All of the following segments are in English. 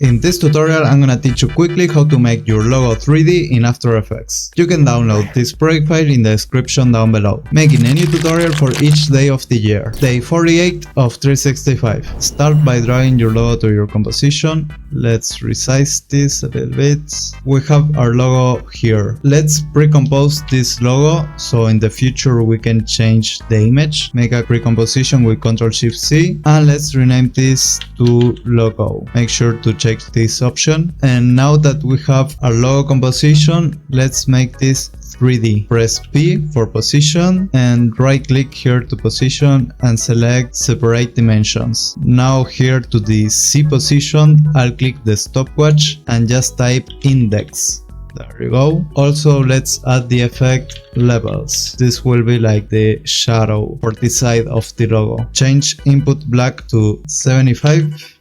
In this tutorial, I'm gonna teach you quickly how to make your logo 3D in After Effects. You can download this project file in the description down below. Making a new tutorial for each day of the year. Day 48 of 365. Start by dragging your logo to your composition. Let's resize this a little bit. We have our logo here. Let's pre-compose this logo so in the future we can change the image. Make a pre-composition with Ctrl+Shift+C and let's rename this to logo. Make sure to check this option. And now that we have our logo composition, let's make this 3D. Press P for position and right click here to position and select separate dimensions. Now here to the C position, I'll click the stopwatch and just type index. There you go. Also, let's add the effect levels. This will be like the shadow for the side of the logo. Change input black to 75.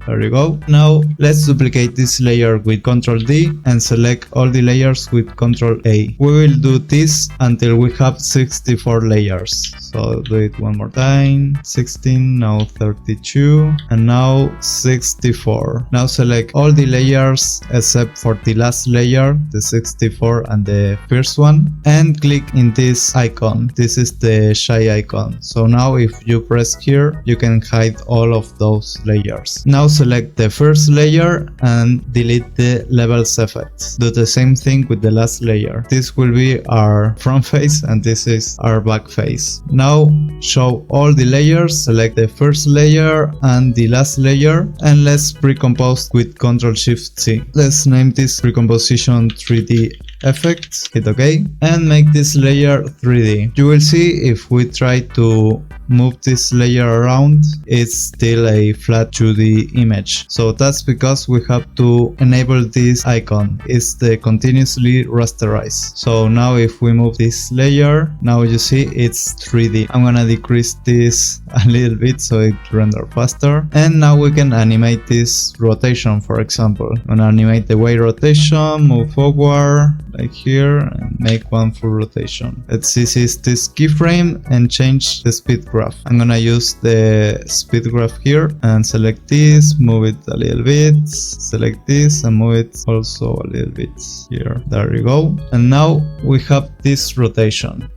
There you go. Now let's duplicate this layer with Ctrl D and select all the layers with Ctrl A. We will do this until we have 64 layers. So do it one more time. 16, now 32, and now 64. Now select all the layers except for the last layer, the 64 and the first one, and click in this icon. This is the shy icon. So now if you press here, you can hide all of those layers. Now select the first layer and delete the levels effects. Do the same thing with the last layer. This will be our front face and this is our back face. Now show all the layers, select the first layer and the last layer, and let's pre-compose with Ctrl+Shift+C. Let's name this pre-composition 3D effect, hit OK, and make this layer 3D. You will see if we try to move this layer around, it's still a flat 2D image. So that's because we have to enable this icon. It's the continuously rasterize. So now if we move this layer, now you see it's 3D. I'm gonna decrease this a little bit so it renders faster. And now we can animate this rotation, for example. I'm gonna animate the way rotation, move forward like here and make one full rotation. Let's seize this keyframe and change the speed graph. I'm gonna use the speed graph here and select this, move it a little bit, select this and move it also a little bit here. There you go. And now we have this rotation.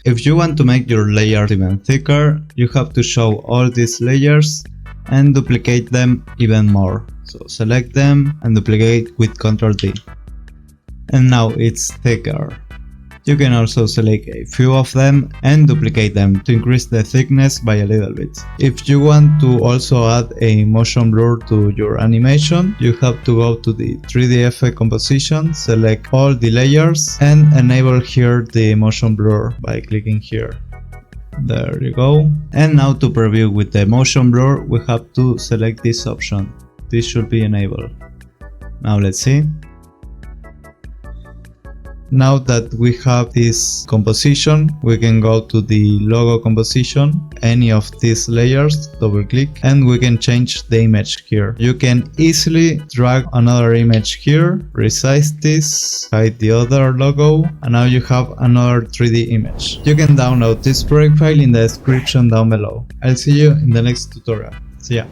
If you want to make your layer even thicker, you have to show all these layers and duplicate them even more. So select them and duplicate with Ctrl D. And now it's thicker. You can also select a few of them and duplicate them to increase the thickness by a little bit. If you want to also add a motion blur to your animation, you have to go to the 3D effect composition, select all the layers and enable here the motion blur by clicking here. There you go. And now to preview with the motion blur, we have to select this option. This should be enabled. Now let's see. Now that we have this composition, we can go to the logo composition, any of these layers, double click, and we can change the image here. You can easily drag another image here, resize this, hide the other logo, and now you have another 3D image. You can download this project file in the description down below. I'll see you in the next tutorial. See ya.